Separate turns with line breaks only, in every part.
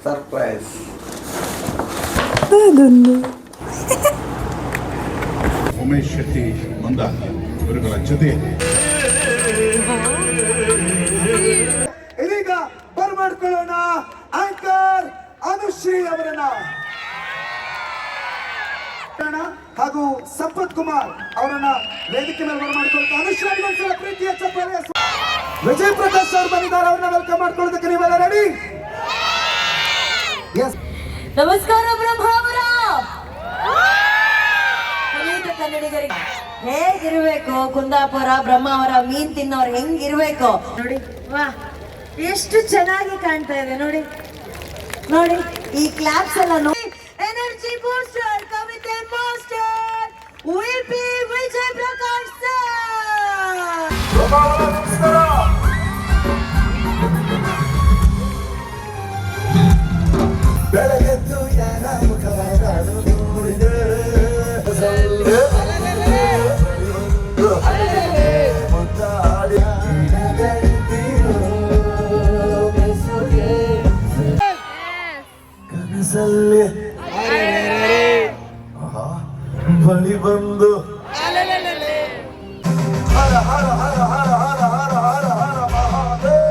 Surprise.
ಅದೊಂದು
ಉಮೇಶ್ ಶೆಟ್ಟಿ ಮಂದಾರ ಇವರುಗಳ ಜೊತೆಯಲ್ಲಿ
ಇದೀಗ ಬರಮಾಡ್ಕೊಳ್ಳೋಣ ಆಂಕರ್ ಅನುಶ್ರೀ ಅವರನ್ನ ಹಾಗೂ ಸಂಪತ್ ಕುಮಾರ್ ಅವರನ್ನ ವೇದಿಕೆ ಮೇಲೆ ಬರಮಾಡ್ಕೊಳ್ತಾ ಅನುಶ್ರೀ ಒಂದ್ಸಲ ಪ್ರೀತಿಯ ಚಪ್ಪಾಳೆ. ವಿಜಯ್ ಪ್ರಕಾಶ್ ಅವರು ಬಂದಿದ್ದಾರೆ, ಅವ್ರನ್ನ ವೆಲ್ಕಮ್ ಮಾಡ್ಕೊಳ್ಳೋದಕ್ಕೆ ನೀವೆಲ್ಲ ರೆಡಿ? ಎಸ್.
ನಮಸ್ಕಾರ ಬ್ರಹ್ಮಾವರ. ಕನ್ನಡಿಗರಿಗೆ ಹೇಗಿರ್ಬೇಕು ಕುಂದಾಪುರ ಬ್ರಹ್ಮಾವರ ಮೀನ್ ತಿನ್ನೋರು ಹೆಂಗಿರ್ಬೇಕು ನೋಡಿ. ವಾ ಎಷ್ಟು ಚೆನ್ನಾಗಿ ಕಾಣ್ತಾ ಇದೆ ನೋಡಿ ನೋಡಿ ಈ ಕ್ಲಾಪ್ಸ್ ಎಲ್ಲ ನೋಡಿ. ಎನರ್ಜಿ ಬೂಸ್ಟರ್ ಕವಿತೆ master VP Vijay Prakash sir.
ಬೆಳಗೆದ್ದು ಯಾರ ಮುಖವಾಡಲು ನೋಡಿದೆ ಕನಸಲ್ಲಿ ಬಳಿ ಬಂದು ಹರ ಹರ ಹರ ಹರ ಹರ ಹರ ಹರ ಹರ ಮಹಾದೇವ್.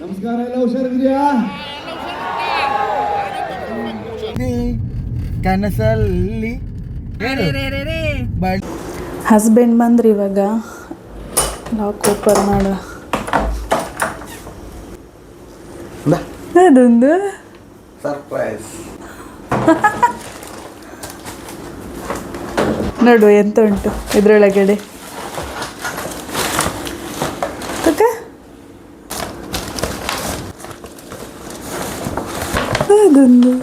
ನಮಸ್ಕಾರ, ಎಲ್ಲ ಹುಷಾರಿದ್ಯಾ? ಕನಸಲ್ಲಿ
ಹಸ್ಬೆಂಡ್ ಬಂದ್ರಿ ಇವಾಗ. ಲಾಕ್ ಓಪನ್ ಮಾಡ. ಅದೊಂದು
ಸರ್ಪ್ರೈಸ್.
ನೋಡು ಎಂತ ಉಂಟು ಇದ್ರೊಳಗಡೆ. ಅದೊಂದು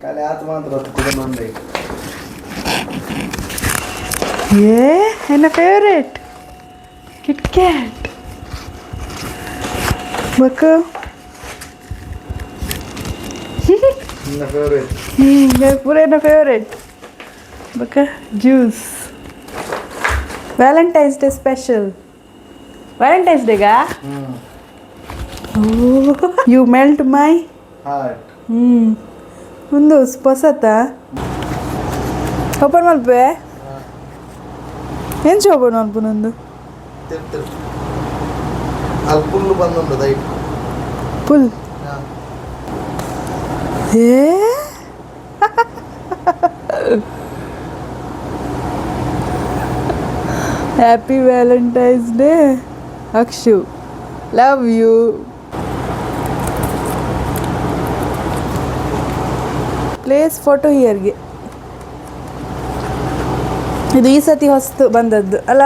ಕಲೆ ಆತ ಮಾತ್ರ ಕುಡಿದ್ರೆ
ನನ್ನ ಫೇವ್ರೇಟ್ ಕಿಟ್ ಕ್ಯಾಟ್ ಬಕ್ಕ. ಪೂರ ನನ್ನ ಫೇವ್ರೇಟ್ ಬಕ್ಕ. Juice Valentine's Day special. Valentine's ಡೇಗಾ ಯು ಮೆಲ್ಟ್ ಮೈ
ಹಾರ್ಟ್.
ಒಂದು ಹೊಸತ ಓಪನ್ ಮಲ್ಪೆ. ಎಂಚ ಓಪನ್ ಮಲ್ಪ ನಂದು
ಅಲ್ಲಿ ಫುಲ್ ಬಂದುಂಟು ದೈಟ್
full. Happy Valentine's Day Akshu, love you. Place photo ಹಿಯರ್ಗೆ. ಇದು ಈ ಸತಿ ಹೊಸ್ತು ಬಂದದ್ದು ಅಲ್ಲ.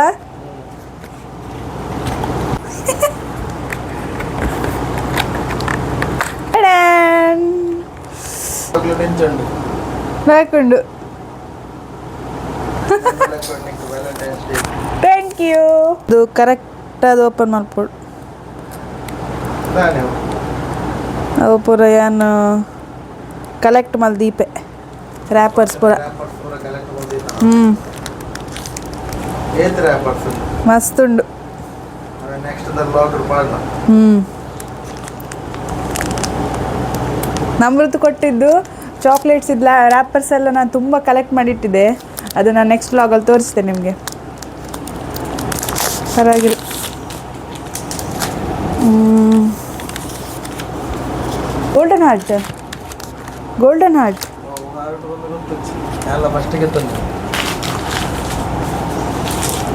ಹಾಕೊಂಡು ಥ್ಯಾಂಕ್ ಯು. ಇದು ಕರೆಕ್ಟಾಗಿ ಓಪನ್ ಮಾಡ್ಬೋದು. ಅವು ಪೂರ ಏನು ಕಲೆಕ್ಟ್ ಮಲ್ ದೀಪೆ ರ್ಯಾಪರ್ಸ್ ಪೂರ. ಮಸ್ತ್ ಉಂಡು. ನಮ್ರದ್ದು ಕೊಟ್ಟಿದ್ದು ಚಾಕ್ಲೇಟ್ಸ್ ಇದ್ಲ ರ್ಯಾಪರ್ಸ್ ಎಲ್ಲ ನಾನು ತುಂಬ ಕಲೆಕ್ಟ್ ಮಾಡಿಟ್ಟಿದ್ದೆ. ಅದು ನಾನು ನೆಕ್ಸ್ಟ್ ವ್ಲಾಗಲ್ಲಿ ತೋರಿಸ್ತೇನೆ ನಿಮಗೆ. ಪರವಾಗಿಲ್ಲ. Golden heart. ಗೋಲ್ಡನ್ ಹಾರ್ಟ್
ಎಲ್ಲ ಫಸ್ಟಿಗೆ ತಂದು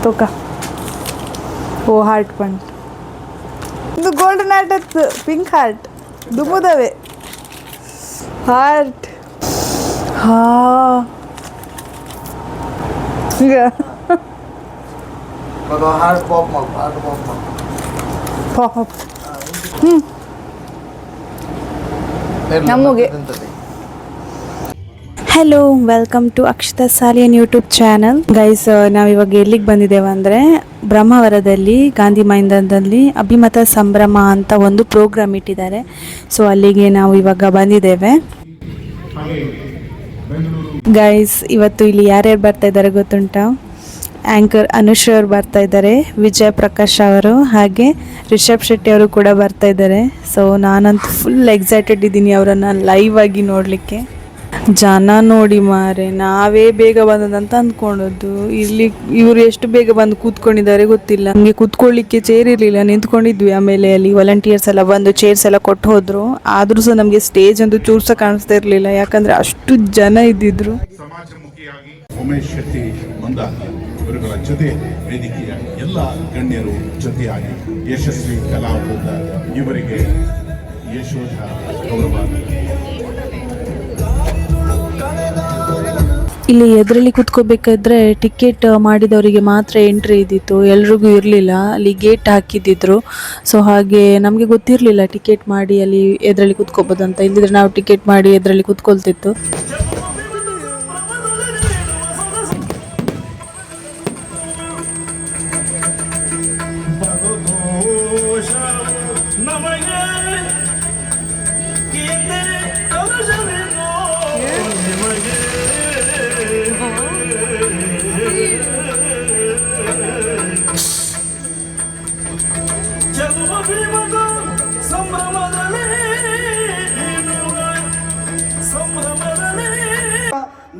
ತೋಕ. ಓ ಹಾರ್ಟ್ ಪಂಟ್. ಇದು ಗೋಲ್ಡನ್ ಹಾರ್ಟ್ ಅತ್ತು. ಪಿಂಕ್ ಹಾರ್ಟ್ ದುಮುದವೆ ಹಾರ್ಟ್. ಹಾ ಈಗ
ಹಾರ್ಟ್ ಪಾಪ್ ಮಾಡಿ ಹಾರ್ಟ್ ಪಾಪ್ ಮಾಡಿ
ಪಾಪ್. ನಮಗೆ hello, welcome to Akshata Saliyan YouTube channel. Guys, ನಾವಿವಾಗ ಎಲ್ಲಿಗೆ ಬಂದಿದ್ದೇವೆ ಅಂದರೆ ಬ್ರಹ್ಮಾವರದಲ್ಲಿ ಗಾಂಧಿ ಮೈದಾನದಲ್ಲಿ ಅಭಿಮತ ಸಂಭ್ರಮ ಅಂತ ಒಂದು ಪ್ರೋಗ್ರಾಮ್ ಇಟ್ಟಿದ್ದಾರೆ. ಸೊ ಅಲ್ಲಿಗೆ ನಾವು ಇವಾಗ ಬಂದಿದ್ದೇವೆ. ಗೈಸ್, ಇವತ್ತು ಇಲ್ಲಿ ಯಾರ್ಯಾರು ಬರ್ತಾ ಇದ್ದಾರೆ ಗೊತ್ತುಂಟಾ? ಆ್ಯಂಕರ್ ಅನುಶ್ರೀ ಅವರು ಬರ್ತಾ ಇದ್ದಾರೆ, ವಿಜಯ್ ಪ್ರಕಾಶ್ ಅವರು, ಹಾಗೆ ರಿಷಬ್ ಶೆಟ್ಟಿ ಅವರು ಕೂಡ ಬರ್ತಾ ಇದ್ದಾರೆ. ಸೊ ನಾನಂತೂ ಫುಲ್ ಎಕ್ಸೈಟೆಡ್ ಇದ್ದೀನಿ ಅವರನ್ನು ಲೈವ್ ಆಗಿ ನೋಡಲಿಕ್ಕೆ. ಜನ ನೋಡಿ ಮಾರೆ, ನಾವೇ ಬೇಗ ಬಂದದಂತ ಅಂದ್ಕೊಂಡದ್ದು. ಇಲ್ಲಿ ಇವರು ಎಷ್ಟು ಬೇಗ ಬಂದು ಕೂತ್ಕೊಂಡಿದ್ದಾರೆ ಗೊತ್ತಿಲ್ಲ. ನಮಗೆ ಕೂತ್ಕೊಳ್ಳಿಕ್ಕೆ ಚೇರ್ ಇರಲಿಲ್ಲ, ನಿಂತ್ಕೊಂಡಿದ್ವಿ. ಆಮೇಲೆ ಅಲ್ಲಿ ವಾಲಂಟಿಯರ್ಸ್ ಎಲ್ಲ ಬಂದು ಚೇರ್ಸ್ ಎಲ್ಲ ಕೊಟ್ಟು ಹೋದ್ರು. ಆದ್ರೂ ಸಹ ನಮಗೆ ಸ್ಟೇಜ್ ಅಂತೂ ಚೂರು ಸಹ ಕಾಣಿಸ್ತಾ ಇರಲಿಲ್ಲ, ಯಾಕಂದ್ರೆ ಅಷ್ಟು ಜನ ಇದ್ದಿದ್ರು.
ಸಮಾಜಮುಖಿಯಾಗಿ ಉಮೇಶ್ ಶೆಟ್ಟಿ ಬಂದಾಗ ಇವರುಗಳ ಜೊತೆ ವೇದಿಕೆಯ ಎಲ್ಲ ಗಣ್ಯರು ಜೊತೆಯಾಗಿ ಯಶಸ್ವಿ ಕಲಾವೃಂದ ಇವರಿಗೆ ಯಶೋಧ ಗೌರವ.
ಇಲ್ಲಿ ಎದುರಲ್ಲಿ ಕೂತ್ಕೋಬೇಕಾದ್ರೆ ಟಿಕೆಟ್ ಮಾಡಿದವರಿಗೆ ಮಾತ್ರ ಎಂಟ್ರಿ ಇದ್ದಿತ್ತು, ಎಲ್ರಿಗೂ ಇರಲಿಲ್ಲ. ಅಲ್ಲಿ ಗೇಟ್ ಹಾಕಿದ್ದಿದ್ರು. ಸೊ ಹಾಗೆ ನಮಗೆ ಗೊತ್ತಿರಲಿಲ್ಲ ಟಿಕೆಟ್ ಮಾಡಿ ಅಲ್ಲಿ ಎದುರಲ್ಲಿ ಕೂತ್ಕೋಬೋದಂತ. ಇಲ್ಲಿದ್ರೆ ನಾವು ಟಿಕೆಟ್ ಮಾಡಿ ಎದುರಲ್ಲಿ ಕೂತ್ಕೊಳ್ತಿತ್ತು.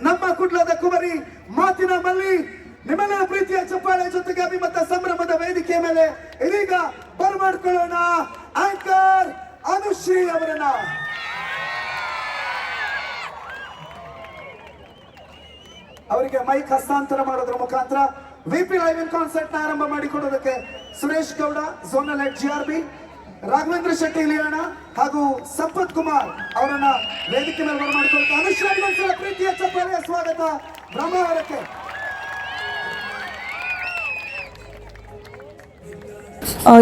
ನಮ್ಮ ಕುಡ್ಲದ ಕುಮರಿ ಮಾತಿನ ಮಲ್ಲಿ, ನಿಮ್ಮೆಲ್ಲರ ಪ್ರೀತಿಯ ಚಪ್ಪಾಳೆ ಜೊತೆಗೆ ಅಭಿಮತ ಸಂಭ್ರಮದ ವೇದಿಕೆ ಮೇಲೆ ಇದೀಗ ಬರಮಾಡ್ಕೊಳ್ಳೋಣ ಆಂಕರ್ ಅನುಶ್ರೀ ಅವರನ್ನ. ಅವರಿಗೆ ಮೈಕ್ ಹಸ್ತಾಂತರ ಮಾಡೋದ್ರ ಮುಖಾಂತರ ವಿಪಿ ಲೈವ್ ಇನ್ ಕಾನ್ಸರ್ಟ್ ನ ಆರಂಭ ಮಾಡಿಕೊಡೋದಕ್ಕೆ Suresh Gowda, zonal head GRB, Raghavendra Shetty ಲಿಯಾಣ ಹಾಗೂ ಸಂಪತ್ ಕುಮಾರ್ ಅವರನ್ನ ವೇದಿಕೆ ಮೇಲೆ ಬರಮಾಡಿಕೊಳ್ತಾ ಅನುಶ್ರೀ ಒಂದ್ಸಲ ಪ್ರೀತಿಯ ಚಪ್ಪಾಳೆಯ ಸ್ವಾಗತ ಬ್ರಹ್ಮಾವರಕ್ಕೆ.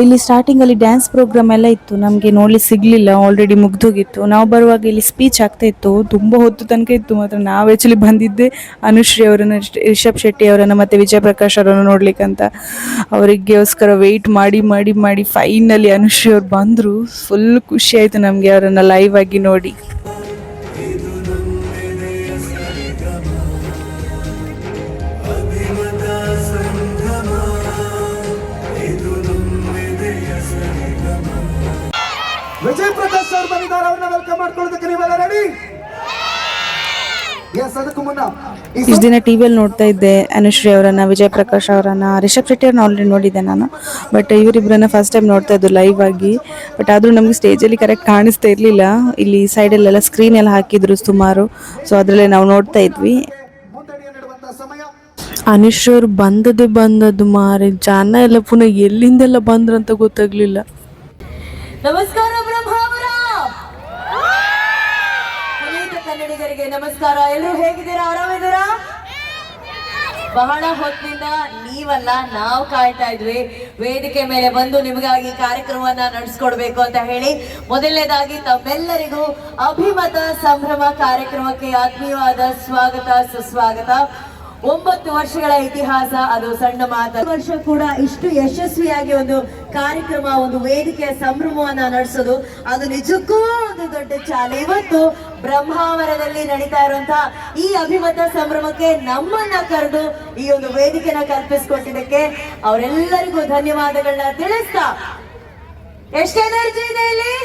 ಇಲ್ಲಿ ಸ್ಟಾರ್ಟಿಂಗಲ್ಲಿ ಡ್ಯಾನ್ಸ್ ಪ್ರೋಗ್ರಾಮ್ ಎಲ್ಲ ಇತ್ತು, ನಮಗೆ ನೋಡ್ಲಿಕ್ಕೆ ಸಿಗಲಿಲ್ಲ, ಆಲ್ರೆಡಿ ಮುಗ್ದೋಗಿತ್ತು. ನಾವು ಬರುವಾಗ ಇಲ್ಲಿ ಸ್ಪೀಚ್ ಆಗ್ತಾ ಇತ್ತು, ತುಂಬ ಹೊತ್ತು ತನಕ ಇತ್ತು. ಮಾತ್ರ ನಾವು ಆ್ಯಕ್ಚುಲಿ ಬಂದಿದ್ದೆ ಅನುಶ್ರೀ ಅವರನ್ನು, ರಿಷಬ್ ಶೆಟ್ಟಿ ಅವರನ್ನು ಮತ್ತು ವಿಜಯ್ ಪ್ರಕಾಶ್ ಅವರನ್ನು ನೋಡ್ಲಿಕ್ಕಂತ. ಅವರಿಗೋಸ್ಕರ ವೆಯ್ಟ್ ಮಾಡಿ ಮಾಡಿ ಮಾಡಿ ಫೈನಲಿ ಅನುಶ್ರೀ ಅವ್ರು ಬಂದರು. ಫುಲ್ ಖುಷಿ ಆಯಿತು ನಮಗೆ ಅವರನ್ನು ಲೈವ್ ಆಗಿ ನೋಡಿ.
ವಿಜಯ್ ಪ್ರಕಾಶ್ ಅವರು ಬಂದಿದ್ದಾರೆ, ಅವ್ರನ್ನ ವೆಲ್ಕಮ್ ಮಾಡ್ಕೊಳ್ಳೋದಕ್ಕೆ ನೀವೆಲ್ಲ ರೆಡಿ? ಅದಕ್ಕೂ ಮುನ್ನ
ಇಷ್ಟು ದಿನ ಟಿವಿಯಲ್ಲಿ ನೋಡ್ತಾ ಇದ್ದೆ ಅನುಶ್ರೀ ಅವರನ್ನ, ವಿಜಯ್ ಪ್ರಕಾಶ್ ಅವರನ್ನ, ರಿಷಬ್ ಶೆಟ್ಟಿ ಅವ್ರನ್ನ ಆಲ್ರೆಡಿ ನೋಡಿದ್ದೆ ನಾನು. ಬಟ್ ಇವರಿಬ್ಬರನ್ನ ಫಸ್ಟ್ ಟೈಮ್ ನೋಡ್ತಾ ಇದ್ದು ಲೈವ್ ಆಗಿ. ಬಟ್ ಆದರೂ ನಮಗೆ ಸ್ಟೇಜಲ್ಲಿ ಕರೆಕ್ಟ್ ಕಾಣಿಸ್ತಾ ಇರಲಿಲ್ಲ. ಇಲ್ಲಿ ಸೈಡಲ್ಲೆಲ್ಲ ಸ್ಕ್ರೀನ್ ಎಲ್ಲ ಹಾಕಿದ್ರು ಸುಮಾರು. ಸೊ ಅದರಲ್ಲೇ ನಾವು ನೋಡ್ತಾ ಇದ್ವಿ. ಅನುಶ್ರೀ ಅವರು ಬಂದದ್ದು ಮಾರೆ, ಜನ ಎಲ್ಲ ಪುನಃ ಎಲ್ಲಿಂದೆಲ್ಲ ಬಂದ್ರಂತ ಗೊತ್ತಾಗ್ಲಿಲ್ಲ.
ನಮಸ್ಕಾರ ಬ್ರಹ್ಮಾವರ, ಪುನೀತ ಕನ್ನಡಿಗರಿಗೆ ನಮಸ್ಕಾರ. ಎಲ್ಲರೂ ಹೇಗಿದ್ದೀರಾ? ಆರಾಮಿದ್ದೀರಾ? ಬಹಳ ಹೊತ್ತಿನಿಂದ ನೀವಲ್ಲ, ನಾವು ಕಾಯ್ತಾ ಇದ್ವಿ ವೇದಿಕೆ ಮೇಲೆ ಬಂದು ನಿಮಗಾಗಿ ಕಾರ್ಯಕ್ರಮವನ್ನ ನಡೆಸ್ಕೊಡ್ಬೇಕು ಅಂತ ಹೇಳಿ. ಮೊದಲನೇದಾಗಿ ತಮ್ಮೆಲ್ಲರಿಗೂ ಅಭಿಮತ ಸಂಭ್ರಮ ಕಾರ್ಯಕ್ರಮಕ್ಕೆ ಆತ್ಮೀಯವಾದ ಸ್ವಾಗತ, ಸುಸ್ವಾಗತ. 9 ವರ್ಷಗಳ ಇತಿಹಾಸ, ಅದು ಸಣ್ಣ ಮಾತು. ವರ್ಷ ಕೂಡ ಇಷ್ಟು ಯಶಸ್ವಿಯಾಗಿ ಒಂದು ಕಾರ್ಯಕ್ರಮ, ಒಂದು ವೇದಿಕೆಯ ಸಂಭ್ರಮವನ್ನ ನಡೆಸೋದು, ಅದು ನಿಜಕ್ಕೂ ಒಂದು ದೊಡ್ಡ ಚಾಲೆ. ಇವತ್ತು ಬ್ರಹ್ಮಾವರದಲ್ಲಿ ನಡೀತಾ ಇರುವಂತಹ ಈ ಅಭಿಮತ ಸಂಭ್ರಮಕ್ಕೆ ನಮ್ಮನ್ನ ಕರೆದು ಈ ಒಂದು ವೇದಿಕೆನ ಕಲ್ಪಿಸಿಕೊಟ್ಟಿದ್ದಕ್ಕೆ ಅವರೆಲ್ಲರಿಗೂ ಧನ್ಯವಾದಗಳನ್ನ ತಿಳಿಸ್ತಾ, ಎಷ್ಟು ಎನರ್ಜಿ ಇದೆ ಇಲ್ಲಿ?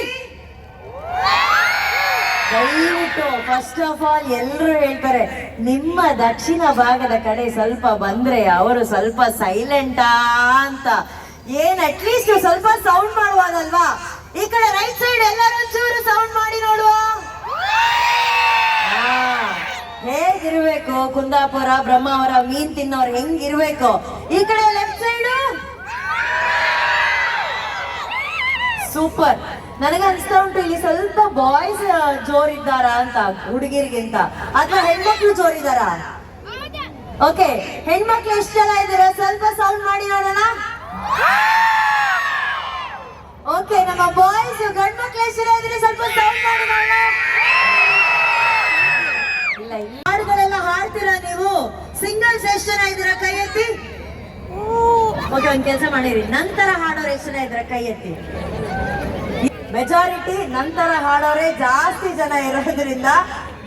ದಯವಿಟ್ಟು ಫಸ್ಟ್ ಆಫ್ ಆಲ್ ಎಲ್ಲರೂ ಹೇಳ್ತಾರೆ, ನಿಮ್ಮ ದಕ್ಷಿಣ ಭಾಗದ ಕಡೆ ಸ್ವಲ್ಪ ಬಂದ್ರೆ ಅವರು ಸ್ವಲ್ಪ ಸೈಲೆಂಟಾ ಅಂತ. ಏನ್ ಅಟ್ಲೀಸ್ಟ್ ಸ್ವಲ್ಪ ಸೌಂಡ್ ಮಾಡುವಾಗಲ್ವಾ? ಈ ಕಡೆ ರೈಟ್ ಸೈಡ್ ಎಲ್ಲರೂ ಒಂಚೂರು ಸೌಂಡ್ ಮಾಡಿ ನೋಡುವ. ಹೇಗಿರ್ಬೇಕು ಕುಂದಾಪುರ ಬ್ರಹ್ಮಾವರ ಮೀನ್ ತಿನ್ನೋರು ಹೆಂಗಿರ್ಬೇಕು? ಈ ಕಡೆ ಲೆಫ್ಟ್ ಸೈಡ್ ಸೂಪರ್. ನನಗೆ ಅನ್ಸ್ತಾ ಉಂಟು ಇಲ್ಲಿ ಸ್ವಲ್ಪ ಬಾಯ್ಸ್ ಜೋರಿದ್ದಾರಾ ಅಂತ ಹುಡುಗಿರಿಗಿಂತ, ಅಥವಾ ಹೆಣ್ಮಕ್ಳು ಜೋರಿದ್ದಾರ? ಓಕೆ, ಹೆಣ್ಮಕ್ಳು ಎಷ್ಟು ಜನ ಇದ್ದೀರಾ? ಸ್ವಲ್ಪ ಸೌಂಡ್ ಮಾಡಿ ನೋಡೋಣ. ಓಕೆ, ನಮ್ಮ ಬಾಯ್ಸ್ ಗಂಡು ಮಕ್ಳು ಎಷ್ಟು ಜನ ಇದ್ರೆ ಸ್ವಲ್ಪ ಸೌಂಡ್ ಮಾಡಿ ನೋಡೋಣ. ಇಲ್ಲ, ಎಷ್ಟು ಜನ ಇದ್ದೀರಾ ಕೈ ಎತ್ತಿ? ಓಕೆ, ಒಂದ್ ಕೆಲಸ ಮಾಡಿರಿ, ನಂತರ ಹಾಡೋರು ಎಷ್ಟು ಜನ ಇದ್ದೀರಾ ಕೈ ಎತ್ತಿ. ಮೆಜಾರಿಟಿ ನಂತರ ಹಾಡೋರೆ ಜಾಸ್ತಿ ಜನ ಇರೋದ್ರಿಂದ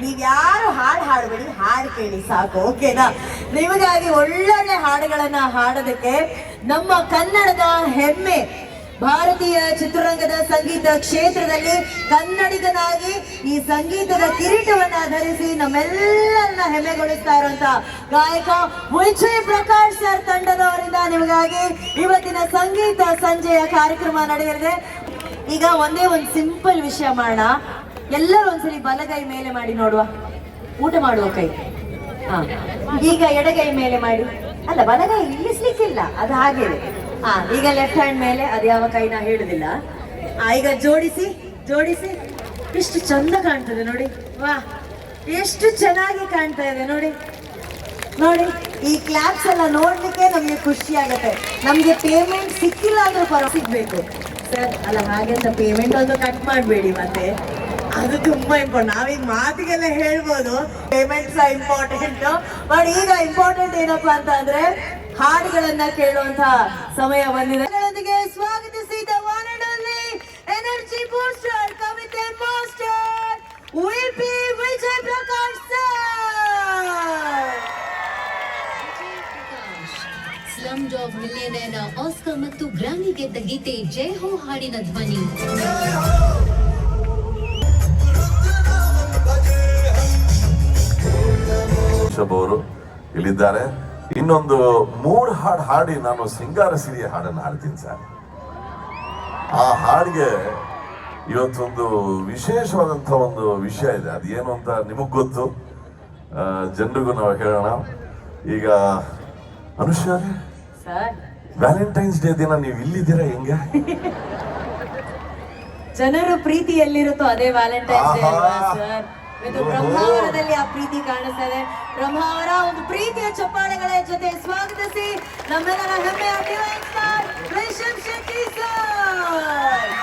ನೀವ್ ಯಾರು ಹಾಡ್ಬೇಡಿ, ಹಾಡು ಕೇಳಿ ಸಾಕು, ಓಕೆನಾ? ನಿಮಗಾಗಿ ಒಳ್ಳೊಳ್ಳೆ ಹಾಡುಗಳನ್ನ ಹಾಡೋದಕ್ಕೆ ನಮ್ಮ ಕನ್ನಡದ ಹೆಮ್ಮೆ, ಭಾರತೀಯ ಚಿತ್ರರಂಗದ ಸಂಗೀತ ಕ್ಷೇತ್ರದಲ್ಲಿ ಕನ್ನಡಿಗನಾಗಿ ಈ ಸಂಗೀತದ ಕಿರೀಟವನ್ನ ಧರಿಸಿ ನಮ್ಮೆಲ್ಲರನ್ನ ಹೆಮ್ಮೆಗೊಳಿಸ್ತಾ ಇರುವಂತ ಗಾಯಕ ವಿಜಯ್ ಪ್ರಕಾಶ್ ಸರ್ ತಂಡದವರಿಂದ ನಿಮಗಾಗಿ ಇವತ್ತಿನ ಸಂಗೀತ ಸಂಜೆಯ ಕಾರ್ಯಕ್ರಮ ನಡೆಯಲಿದೆ. ಈಗ ಒಂದೇ ಒಂದು ಸಿಂಪಲ್ ವಿಷಯ ಮಾಡೋಣ. ಎಲ್ಲರೂ ಒಂದ್ಸಲಿ ಬಲಗೈ ಮೇಲೆ ಮಾಡಿ ನೋಡುವ, ಊಟ ಮಾಡುವ ಕೈ. ಹಾ, ಈಗ ಎಡಗೈ ಮೇಲೆ ಮಾಡಿ. ಅಲ್ಲ, ಬಲಗೈ ಇಳಿಸ್ಲಿಕ್ಕಿಲ್ಲ, ಅದು ಹಾಗೆ. ಹಾ, ಈಗ ಲೆಫ್ಟ್ ಹ್ಯಾಂಡ್ ಮೇಲೆ, ಅದು ಯಾವ ಕೈ ನಾ ಹೇಳುದಿಲ್ಲ. ಈಗ ಜೋಡಿಸಿ ಜೋಡಿಸಿ. ಎಷ್ಟು ಚಂದ ಕಾಣ್ತದೆ ನೋಡಿ, ವಾ ಎಷ್ಟು ಚೆನ್ನಾಗಿ ಕಾಣ್ತಾ ಇದೆ ನೋಡಿ. ನೋಡಿ, ಈ ಕ್ಲಾಪ್ಸ್ ಎಲ್ಲ ನೋಡ್ಲಿಕ್ಕೆ ನಮ್ಗೆ ಖುಷಿ ಆಗತ್ತೆ. ನಮ್ಗೆ ಪೇಮೆಂಟ್ ಸಿಕ್ಕಿಲ್ಲ ಅಂದ್ರೂ ಸಿಗ್ಬೇಕು ಸರ್. ಅಲ್ಲ, ಹಾಗೆಂತ ಪೇಮೆಂಟ್ ಒಂದು ಕಟ್ ಮಾಡಬೇಡಿ, ಮತ್ತೆ ಅದು ತುಂಬಾ ಇಂಪಾರ್ಟೆಂಟ್. ನಾವೀಗ ಮಾತಿಗೆಲ್ಲ ಹೇಳ್ಬೋದು ಪೇಮೆಂಟ್ ಸಹ ಇಂಪಾರ್ಟೆಂಟ್, ಬಟ್ ಈಗ ಇಂಪಾರ್ಟೆಂಟ್ ಏನಪ್ಪಾ ಅಂತ ಅಂದ್ರೆ ಹಾಡುಗಳನ್ನ ಕೇಳುವಂತ ಸಮಯ ಬಂದಿದೆ. ಸ್ವಾಗತಿಸಿ the one and only energy booster ಕವಿತೆ master VP Vijay Prakash sir.
Slumdog millionaire Oscar ಮತ್ತು ಗ್ರಾಮಿ ಗೆದ್ದ ಗೀತೆ ಜೈ ಹೋ ಹಾಡಿನ ಧ್ವನಿ.
ಅವರು ಇಲ್ಲಿದ್ದಾರೆ. ಇನ್ನೊಂದು 3 ಹಾಡು ಹಾಡಿ ನಾನು ಸಿಂಗಾರ ಸಿರಿಯ ಹಾಡನ್ನು ಹಾಡ್ತೀನಿ ಸರ್. ಆ ಹಾಡಿಗೆ ಇವತ್ತೊಂದು ವಿಶೇಷವಾದಂಥ ಒಂದು ವಿಷಯ ಇದೆ. ಅದೇನು ಅಂತ ನಿಮಗ್ ಗೊತ್ತು, ಜನರಿಗೂ ನಾವು ಹೇಳೋಣ. ಈಗ ಅನುಷಾ, ವ್ಯಾಲೆಂಟೈನ್ಸ್ ಡೇ ದಿನ ನೀವು ಇಲ್ಲಿದ್ದೀರಾ, ಹೆಂಗೆ?
ಜನರು ಪ್ರೀತಿ ಎಲ್ಲಿರುತ್ತೋ ಅದೇ ವ್ಯಾಲೆಂಟೈನ್ಸ್ ಡೇ ಅಲ್ವಾ ಸರ್? ಇದು ಬ್ರಹ್ಮಾವರದಲ್ಲಿ ಆ ಪ್ರೀತಿ ಕಾಣಿಸ್ತಾ ಇದೆ. ಬ್ರಹ್ಮಾವರ ಒಂದು ಪ್ರೀತಿಯ ಚಪ್ಪಾಳೆಗಳ ಜೊತೆ ಸ್ವಾಗತಿಸಿ ನಮ್ಮೆಲ್ಲರ ಹೆಮ್ಮೆಯ divine star Rishab Shetty sir.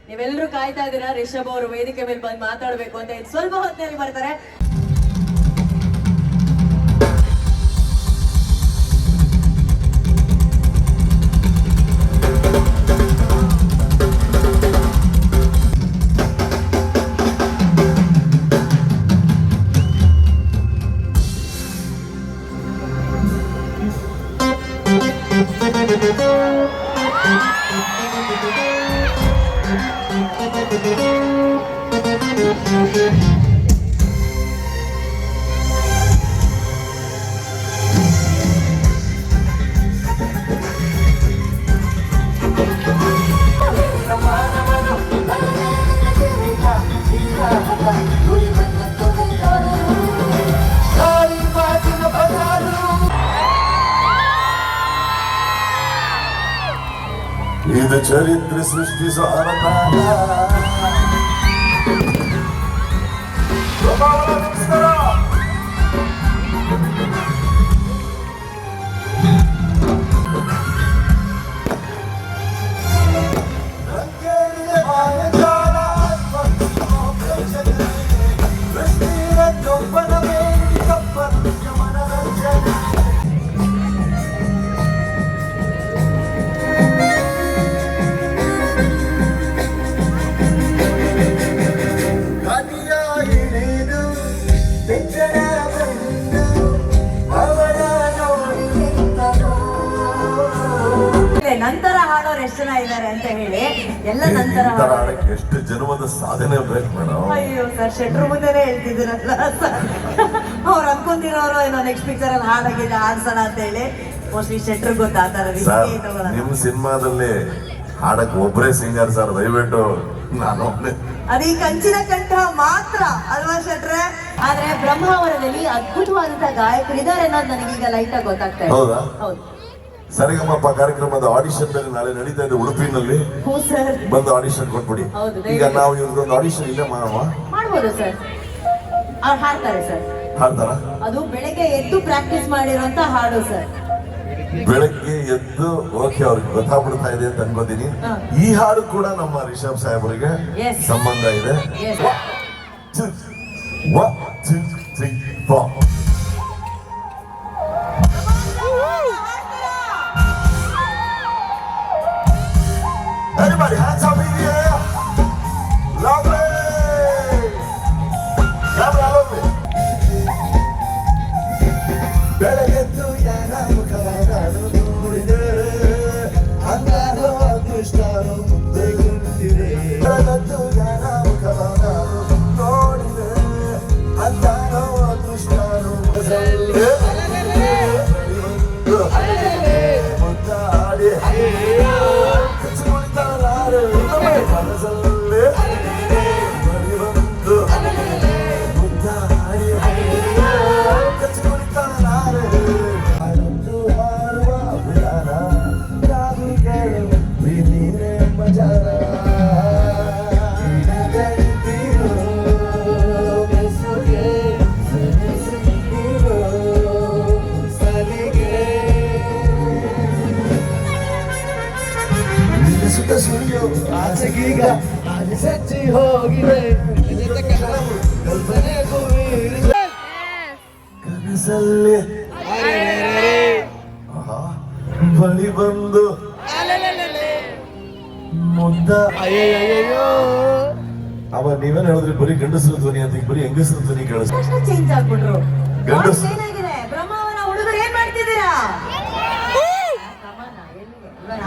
ನೀವೆಲ್ಲರೂ ಕಾಯ್ತಾ ಇದ್ದೀರಾ ರಿಷಬ್ ಅವರು ವೇದಿಕೆ ಮೇಲೆ ಬಂದು ಮಾತಾಡ್ಬೇಕು ಅಂತ. ಸ್ವಲ್ಪ ಹೊತ್ತಿನಲ್ಲಿ ಬರ್ತಾರೆ.
ಇದು ಚರಿತ್ರೆ ಸೃಷ್ಟಿಸೋ
ನಂತರ ಹಾಡೋರು ಎಷ್ಟು ಜನ ಇದ್ದಾರೆ ಅಂತ ಹೇಳಿ ಎಲ್ಲ ನಂತರ
ಎಷ್ಟು ಜನ್ಮದ ಸಾಧನೆ ಬೇಕು ಮೇಡಮ್.
ಅಯ್ಯೋ ಸರ್, ಶೆಟ್ರು ಮುಂದೆನೆ ಹೇಳ್ತಿದ್ದೀರಲ್ಲ ಸರ್. ಅವ್ರು ಅನ್ಕೊಂತಿರೋರು ಏನೋ ನೆಕ್ಸ್ಟ್ ಪಿಕ್ಚರ್ ಅಲ್ಲಿ ಹಾಡಾಗಿದೆ ಆಡ್ಸೋಣ ಅಂತ ಹೇಳಿ. ಮೋಸ್ಟ್ಲಿ ಶೆಟ್ರು ಗೊತ್ತಾಗ್ತಾರೆ.
ನಿಮ್ ಸಿನಿಮಾದಲ್ಲಿ ಹಾಡಕ್ ಒಬ್ಬರೇ ಸಿಂಗರ್ ಸರ್, ದಯವಿಟ್ಟು ನಾನು
ಅದು ಈ ಕಂಚಿನ ಕಂಠ ಮಾತ್ರ ಅಲ್ವಾ ಶೆಟ್ರೆ? ಆದ್ರೆ ಬ್ರಹ್ಮಾವರದಲ್ಲಿ ಅದ್ಭುತವಾದಂತಹ ಗಾಯಕರಿದ್ದಾರೆ ಅನ್ನೋದು ನನಗೀಗ ಲೈಟ್ ಆಗಿ ಗೊತ್ತಾಗ್ತಾ ಇದೆ.
ಹೌದಾ?
ಹೌದು.
ಸರಿಗಮ್ಮಪ್ಪ ಕಾರ್ಯಕ್ರಮದ ಆಡಿಷನ್ ಮೇಲೆ ನಾಳೆ ನಡೀತಾ ಇದೆ ಉಡುಪಿನಲ್ಲಿ. ಬಂದು ಆಡಿಷನ್ ಕೊಟ್ಬಿಡಿ. ಈಗ ನಾವು ಇವ್ರದೊಂದು ಆಡಿಷನ್ ಇಲ್ಲೇ
ಮಾಡ್ಬೋದು ಸರ್. ಅವ್ರು ಹಾಡ್ತಾರೆ ಸರ್.
ಹಾಡ್ತಾರ?
ಅದು ಬೆಳಗ್ಗೆ ಎದ್ದು ಪ್ರಾಕ್ಟೀಸ್ ಮಾಡಿರುವಂತ ಹಾಡು ಸರ್.
ಬೆಳಗ್ಗೆ ಎದ್ದು ಓಕೆ, ಅವ್ರಿಗೆ ಗೊತ್ತಾಗ್ಬಿಡ್ತಾ ಇದೆ ಅಂತ ಅನ್ಕೋತೀನಿ. ಈ ಹಾಡು ಕೂಡ ನಮ್ಮ ರಿಷಬ್ ಸಾಹೇಬರಿಗೆ ಸಂಬಂಧ ಇದೆ. sing, 4. Everybody, hands up in the air. Lovely. Camera, lovely.
ಬೆಳಗೆದ್ದು ಯಾರ ಮುಖವಾಡಲು ನೋಡಿದೆ ಅಂಗಾರೋ ಅದೃಷ್ಟರು ಮುಂದೆ ಕುಂತಿದೆ ಬೆಳಗೆದ್ದು ಯಾರ ಮುಖವಾಡಲು ನೋಡಿದೆ ಅಂಗಾರೋ ಅದೃಷ್ಟರು ಮುದ್ದಾಡಿ ಕಚ್ಚಿಕೊಳ್ತಾರಾರೆ ಮನಸ್ಸಲ್ಲೇ ಬಳಿ ಬಂದು ಮುದ್ದಾಡಿ ಕಚ್ಚಿಕೊಳ್ತಾರಾರೆ ಹಾಡೊಂದು ಹಾಡುವ ವಿಧಾನ ಕಾದು ಕೇಳು ಪ್ರೀತಿನೇ ಮಜಾರ ಸುತ್ತ ಸುಳಿಯೋ ಆಸೆಗೀಗ ಆಗಿ ಸಚ್ಚಿ ಹೋಗಿದೆ ಕಲ್ಪನೆಗೂ ಮೀರಿದೆ ಕನಸಲ್ಲಿ ಆಹಾ, ಬಳಿ ಬಂದು ಮುದ್ದ ಅಯ್ಯಯ್ಯೋ ಅವ ನೀವೇನ್ ಹೇಳಿದ್ರಿ ಬರೀ ಗಂಡಸರ ಧ್ವನಿ ಅಂತ ಈಗ ಬರೀ ಹೆಂಗಸರ ಧ್ವನಿ ಕೇಳಿಸ್
ಚೇಂಜ್ ಆಗ್ಬಿಟ್ರು
ಗಂಡಸ್-
Boss ಏನಾಗಿದೆ ಬ್ರಹ್ಮಾವನ ಹುಡುಗರು ಏನ್ ಮಾಡ್ತಿದ್ದೀರಾ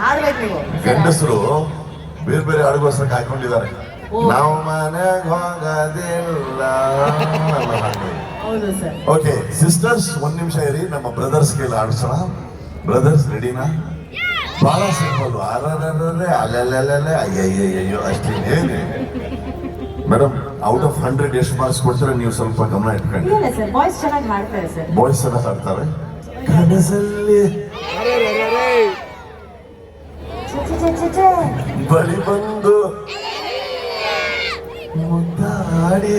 ಹಾಡ್ಬೇಕು ನೀವು
ಗಂಡಸರು ಬೇರೆ ಬೇರೆ ಹಾಡುಗೋಸ್ಕರ ಕಾಯ್ಕೊಂಡಿದ್ದಾರೆ
ಓ.
ನಾವು ಮನೆಗೆ ಹೋಗೋದಿಲ್ಲ ಅನ್ನೋ ಹಾಗೆ.
ಹೌದು ಸರ್
ಓಕೆ ಸಿಸ್ಟರ್ಸ್ ಒಂದ್ ನಿಮಿಷ ಇರಿ, ನಮ್ಮ ಬ್ರದರ್ಸ್ ಕೈಲಿ ಆಡಿಸೋಣ. ಬ್ರದರ್ಸ್ ರೆಡಿನಾ? ಬಹಳ ಸಿಂಪಲ್. ಅರರರರೆ ಅಲ್ಲಲ್ಲೇ ಅಯ್ಯಯ್ಯಯ್ಯೋ ಅಷ್ಟೇನೇನೆ. ಮೇಡಮ್ ಔಟ್ ಆಫ್ 100 ಎಷ್ಟು ಮಾರ್ಕ್ಸ್ ಕೊಡ್ತಾರೆ ನೀವು ಸ್ವಲ್ಪ ಗಮನ ಇಟ್ಕೊಂಡು.
ಇಲ್ಲ ಸರ್ ಬಾಯ್ಸ್ ಚೆನ್ನಾಗಿ ಹಾಡ್ತಾರೆ ಸರ್
ಬಾಯ್ಸ್ ಎಲ್ಲ ಹಾಡ್ತಾರೆ. ಕನಸಲ್ಲಿ ಬಳಿ ಬಂದು ಮುದ್ದಾಡಿ.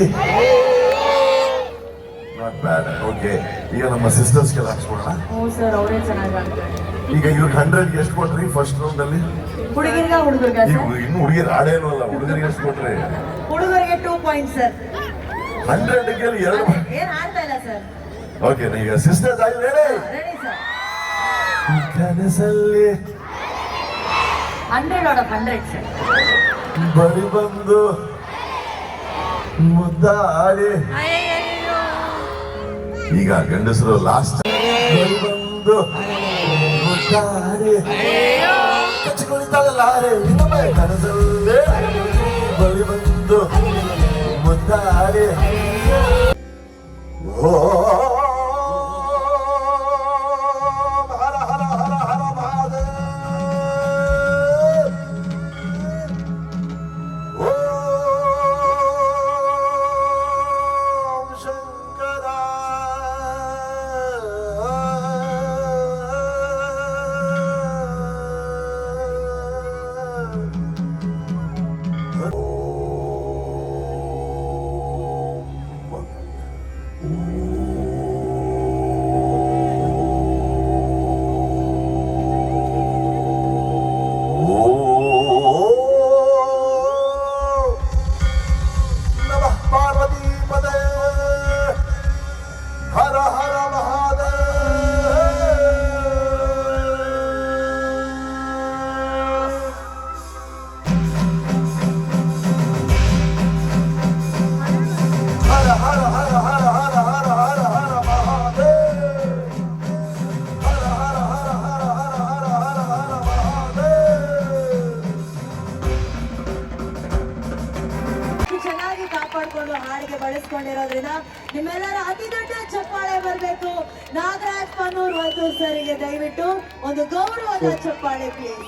Not bad. ಓಕೆ, ಈಗ ನಮ್ಮ ಸಿಸ್ಟರ್ಸ್ಗೆಲ್ಲ ಹಾಕ್ಸ್ಕೊಡೋಣ.
ಹ್ಞೂ ಸರ್ ಅವರೇ ಚೆನ್ನಾಗಿ ಹಾಡ್ತಾರೆ
ಈಗ ಇವ್ರಿಗೆ 100 ಎಷ್ಟು ಕೊಟ್ರಿ ಫಸ್ಟ್ ರೌಂಡ್ ಅಲ್ಲಿ?
ಹುಡುಗಿರ್ಗ ಹುಡುಗರ್ಗ
ಈಗ
ಸರ್
ಇನ್ನು ಹುಡುಗಿರು ಆಡೇ ಇಲ್ವಲ್ಲ, ಹುಡುಗರಿಗೆ ಎಷ್ಟು ಕೊಟ್ರಿ?
ಹುಡುಗರಿಗೆ 2 ಪಾಯಿಂಟ್ ಸರ್
100 ಗೆ 2.
ಏನ್ ಆಡ್ತಾ ಇಲ್ಲ ಸರ್
ಓಕೆ, ಈಗ ಸಿಸ್ಟರ್ಸ್ ಆಗಿ ರೆಡಿ?
ರೆಡಿ ಸರ್
ಕನಸಲ್ಲಿ
100 out of 100 ಸರ್
ಬಳಿ ಬಂದು ಮುದ್ದಾಡಿ. ಈಗ ಗಂಡಸರು ಲಾಸ್ಟ್. ಬಳಿ ಬಂದು ಮುದ್ದಾಡಿ ಕಚ್ಚಿಕೊಳ್ತಾಳಲ್ಲಾರೆ ಇನ್ನೊಮ್ಮೆ ಕನಸಲ್ಲೇ ಬಳಿ ಬಂದು ಮುದ್ದಾಡಿ. ಓ ಹರ ಹರ ಹರ ಹರ ಮಹಾದೇವ. ಓಂ ಶಂಕರ. ನಮಃ ಪಾರ್ವತಿ ಪದೇ ಹರ ಹರ ಮಹಾದೇವ. ಹರ ಹರ ಹರ ಹರ ಹರ ಹರ ಹರ ಹರ ಮಹಾದೇವ. ಹರ ಹರ ಹರ ಹರ ಹರ ಹರ ಹರ ಹರ ಮಹಾದೇವ.
ಚೆನ್ನಾಗಿ ಕಾಪಾಡ್ಕೊಂಡು ಹಾಡಿಗೆ ಬಳಸ್ಕೊಂಡಿರೋದ್ರಿಂದ ನಿಮ್ಮೆಲ್ಲರ ಅತಿ ದೊಡ್ಡ ಚಪ್ಪಾಳೆ ಬರಬೇಕು. ನಾಗರಾಜ್ ಪನ್ನೂರ್ ವೈದ್ಯರು ಸರಿಗೆ ದಯವಿಟ್ಟು ಒಂದು ಗೌರವದ ಚಪ್ಪಾಳೆ ಪ್ಲೀಸ್.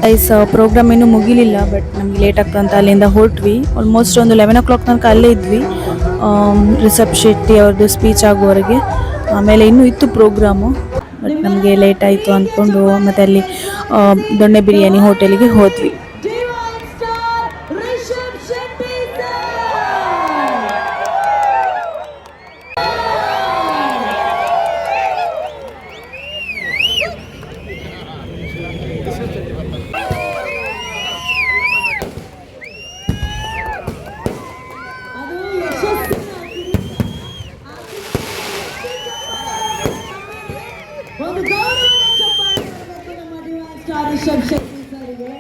ಗೈಸ್ ಪ್ರೋಗ್ರಾಮ್ ಇನ್ನೂ ಮುಗಿಲಿಲ್ಲ, ಬಟ್ ನಮಗೆ ಲೇಟ್ ಆಗ್ತದೆ ಅಂತ ಅಲ್ಲಿಂದ ಹೊರಟ್ವಿ. ಆಲ್ಮೋಸ್ಟ್ ಒಂದು 11 o'clock ತನಕ ಅಲ್ಲೇ ಇದ್ವಿ, ರಿಷಬ್ ಶೆಟ್ಟಿ ಅವ್ರದ್ದು ಸ್ಪೀಚ್ ಆಗುವವರೆಗೆ. ಆಮೇಲೆ ಇನ್ನೂ ಇತ್ತು ಪ್ರೋಗ್ರಾಮು, ಬಟ್ ನಮಗೆ ಲೇಟ್ ಆಯಿತು ಅಂದ್ಕೊಂಡು ಮತ್ತೆ ಅಲ್ಲಿ ದೊಣ್ಣೆ ಬಿರಿಯಾನಿ ಹೋಟೆಲಿಗೆ ಹೋದ್ವಿ.
ಒಂದು ಗೌರವ ಚಪ್ಪಾಳೆ ಬರಬೇಕು ನಮ್ಮ ಡಿವೈನ್ ಸ್ಟಾರ್ ರಿಷಬ್ ಶೆಟ್ಟಿ ಸರ್ಗೆ.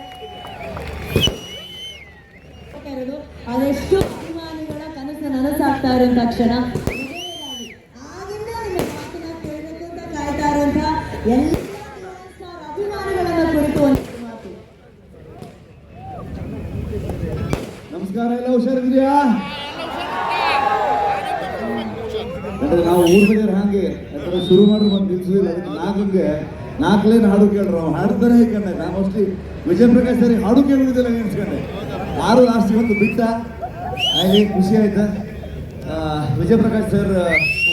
ಅದೆಷ್ಟು ಅಭಿಮಾನಿಗಳ ಕನಸು ನನಸಾಗ್ತಾ ಇರುವಂತ ಕ್ಷಣ. ಆಗಿಂದ ನಿಮ್ಮ ಮಾತನ್ನ ಕೇಳಬೇಕು ಅಂತ ಕಾಯ್ತಾ ಇರುವಂತ ಎಲ್ಲ ಡಿವೈನ್ ಸ್ಟಾರ್ ಅಭಿಮಾನಿಗಳನ್ನ ಕುರಿತು ಒಂದು ಮಾತು.
ನಮಸ್ಕಾರ, ಎಲ್ಲ ಹುಷಾರಿದ್ಯಾ? ನಾವು ಊರ್ ಬದಿಯರ್ ಹಂಗೆ ಶುರು ಮಾಡ್ರು ಬಂದು ನಿಲ್ಸೋದಿಲ್ಲ. ಅದಕ್ಕೆ ನಾಲ್ಕಲೇನು ಹಾಡು ಕೇಳ್ರು, ಅವ್ನು ಹಾಡ್ತಾನೆ ಕಂಡೆ. ನಾನು ಅಷ್ಟೇ ವಿಜಯ್ ಪ್ರಕಾಶ್ ಸರಿ ಹಾಡು ಕೇಳಿದಿಲ್ಲ ನೆನ್ಸ್ಕೊಂಡೆ. ಯಾರು ಲಾಸ್ಟ್ ಇವತ್ತು ಬಿಟ್ಟ, ಹಾಗೆ ಖುಷಿ ಆಯ್ತಾ. ವಿಜಯ್ ಪ್ರಕಾಶ್ ಸರ್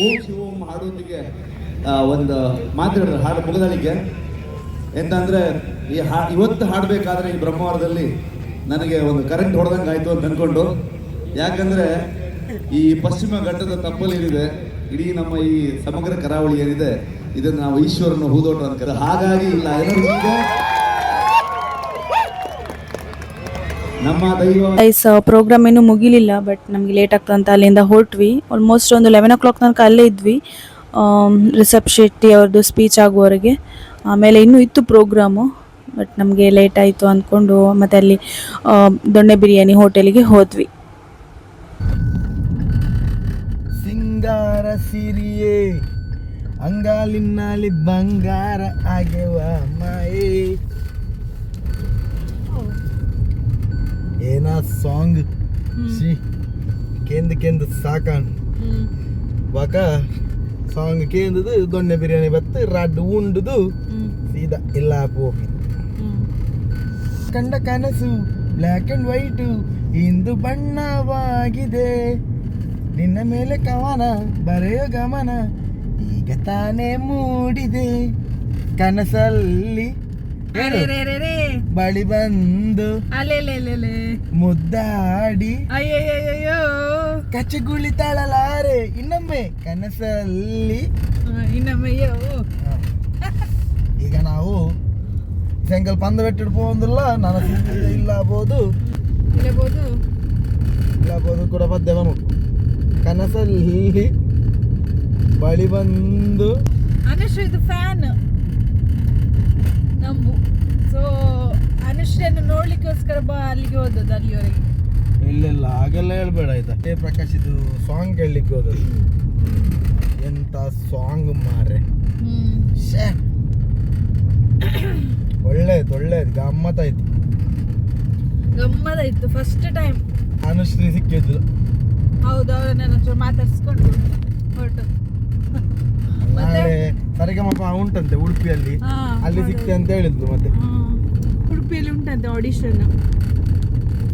ಓಂ ಶಿವೋಂ ಹಾಡೋದಿಗೆ ಒಂದು ಮಾತಾಡಿದ್ರು ಹಾಡು ಮುಗಿದಾಳಿಕೆ. ಎಂತಂದರೆ ಇವತ್ತು ಹಾಡಬೇಕಾದ್ರೆ ಈ ಬ್ರಹ್ಮವಾರದಲ್ಲಿ ನನಗೆ ಒಂದು ಕರೆಂಟ್ ಹೊಡೆದಂಗೆ ಆಯಿತು ಅಂತ ಅಂದ್ಕೊಂಡು. ಯಾಕಂದರೆ ಈ ಪಶ್ಚಿಮ ಘಟ್ಟದ ತಪ್ಪಲೇನಿದೆ, ಇಡೀ ನಮ್ಮ ಈ ಸಮಗ್ರ ಕರಾವಳಿ ಏನಿದೆ, ಇದನ್ನು ನಾವು ಈಶ್ವರನ ಹೂದೋಟ ಅನ್ಕರ. ಹಾಗಾಗಿ ಇಲ್ಲ ಎನರ್ಜಿ ನಮ್ಮ ದೈವ.
ಗೈಸ್ ಪ್ರೋಗ್ರಾಮ್ ಇನ್ನೂ ಮುಗಿಲಿಲ್ಲ, ಬಟ್ ನಮಗೆ ಲೇಟ್ ಆಗ್ತದೆ ಅಂತ ಅಲ್ಲಿಂದ ಹೊರಟ್ವಿ. ಆಲ್ಮೋಸ್ಟ್ ಒಂದು 11 o'clock ತನಕ ಅಲ್ಲೇ ಇದ್ವಿ, ರಿಷಬ್ ಶೆಟ್ಟಿ ಅವ್ರದ್ದು ಸ್ಪೀಚ್ ಆಗುವವರೆಗೆ. ಆಮೇಲೆ ಇನ್ನೂ ಇತ್ತು ಪ್ರೋಗ್ರಾಮು, ಬಟ್ ನಮಗೆ ಲೇಟ್ ಆಯಿತು ಅಂದ್ಕೊಂಡು ಮತ್ತೆ ಅಲ್ಲಿ ದೊಣ್ಣೆ ಬಿರಿಯಾನಿ ಹೋಟೆಲಿಗೆ ಹೋದ್ವಿ.
ಸಿಂಗಾರ ಸಿರಿಯೇ ಅಂಗಾಲಿನಲ್ಲಿ ಬಂಗಾರ ಆಗ್ಯವ ಮಾಯೇ. ಏನ ಸಾಂಗ್ ಸಿ ಕೆಂದು ಸಾಕಾಣ್ ಬಾಕ ಸಾಂಗ್ ಕೇಂದದು ದೊಣ್ಣೆ ಬಿರಿಯಾನಿ ಬತ್ತು ರಡ್ಡು ಉಂಡುದು ಸೀದಾ ಇಲ್ಲ ಹೋಗಿ. ಕಂಡ ಕನಸು ಬ್ಲ್ಯಾಕ್ ಅಂಡ್ ವೈಟು ಇಂದು ಬಣ್ಣವಾಗಿದೆ, ನಿನ್ನ ಮೇಲೆ ಕವನ ಬರೆಯೋ ಗಮನ ಈಗ ತಾನೇ ಮೂಡಿದೆ. ಕನಸಲ್ಲಿ ಬಳಿ ಬಂದು ಮುದ್ದಾಡಿ ಕಚ್ಚಗುಳಿ ತಾಳಲಾರೆ ಇನ್ನೊಮ್ಮೆ ಕನಸಲ್ಲಿ. ಈಗ ನಾವು ಸೆಂಕಲ್ ಪಂದ ಬೆಟ್ಟಿಡ್ ಪೋಂದಿಲ್ಲ, ನನ್ನ ಇಲ್ಲಬೋದು ಕೂಡ ಬದ್ದೇವನು. ಕನಸಲ್ಲಿ ಬಳಿ ಬಂದು
ಅನುಶ್ರೀ ಇದು ಫ್ಯಾನ್ ನಮ್ಮ, ಸೊ ಅನುಶ್ರೀಯನ್ನು ನೋಡ್ಲಿಕ್ಕೋಸ್ಕರ ಅಲ್ಲಿಗೆ ಹೋದದ್ದು, ಅಲ್ಲಿವರೆಗೆ.
ಇಲ್ಲ ಹಾಗೆಲ್ಲ ಹೇಳ್ಬೇಡ ಆಯ್ತಾ. ಪ್ರಕಾಶ್ ಇದು ಸಾಂಗ್ ಕೇಳಲಿಕ್ಕೆ ಹೋದದ್ದು. ಎಂತ ಸಾಂಗ್ ಮಾರೆ, ಒಳ್ಳೇದು ಗಮ್ಮತ್ತಾಯ್ತು.
ಫಸ್ಟ್ ಟೈಮ್
ಅನುಶ್ರೀ ಸಿಕ್ಕಿದ್ರು.
ಹೌದು, ಅವರನ್ನ ಮಾತಾಡ್ಸ್ಕೊಂಡು ಹೊರಟು.
ನಾಳೆ ಸರಿಗಮಪ ಉಂಟಂತೆ ಉಡುಪಿಯಲ್ಲಿ, ಅಲ್ಲಿ ಸಿಕ್ತೆ ಅಂತ ಹೇಳಿದ್ರು. ಮತ್ತೆ
ಉಡುಪಿಯಲ್ಲಿ ಉಂಟಂತೆ ಆಡಿಷನ್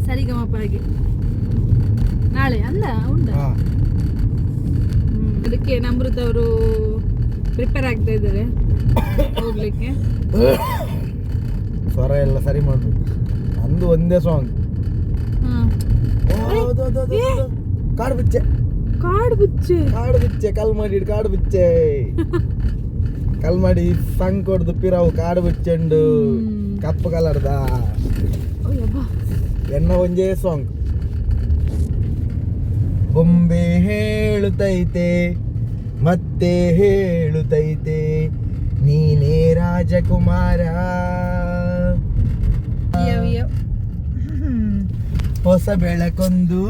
ಸರಿಗಮಪ ಹಾಗೆ ನಾಳೆ ಅಲ್ಲ ಉಂಟ. ಅದಕ್ಕೆ ನಮೃತ್ ಅವರು ಪ್ರಿಪೇರ್ ಆಗ್ತಾ ಇದ್ದಾರೆ ಹೋಗ್ಲಿಕ್ಕೆ.
ಸ್ವರ ಎಲ್ಲ ಸರಿ ಮಾಡ್ಬೇಕು. ಅಂದು ಒಂದೇ ಸಾಂಗ್ ಕಾಡು ಬಿಚ್ಚೆ ಕಲ್ ಮಾಡಿ ಸಂಗ್ ಕೊಡ್ದು ಪಿರಾವು ಕಾಡು ಬಿಚ್ಚಂಡು ಕಪ್ಪು ಕಲರ್ದ ಎನ್ನ ಒಂಜೇ ಸಾಂಗ್. ಬೊಂಬೆ ಹೇಳುತ್ತೈತೆ ಮತ್ತೆ ಹೇಳುತ್ತೈತೆ ನೀನೇ ರಾಜಕುಮಾರ, ಹೊಸ ಬೆಳಕೊಂದು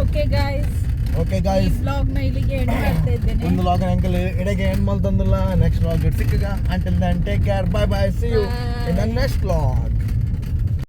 ಓಕೆ ಗಾಯ್ಸ್
ಓಕೆ ಗಾಯ್ಸ್,
ವ್ಲಾಗ್ನ ಇಲ್ಲಿಗೆ ಎಂಡ್ ಮಾಡ್ತಾ ಇದ್ದೇನೆ.
ಒಂದು ಲಾಗ್ ಅಂಕಲ್ ಎಡೆಗೆ ಎಂಡ್ ಮಾಡ್ತಂದಿಲ್ಲ. ನೆಕ್ಸ್ಟ್ ಲಾಗ್ ಸಿಕ್ಕಾಗ until then take care, bye bye, see you in the next log.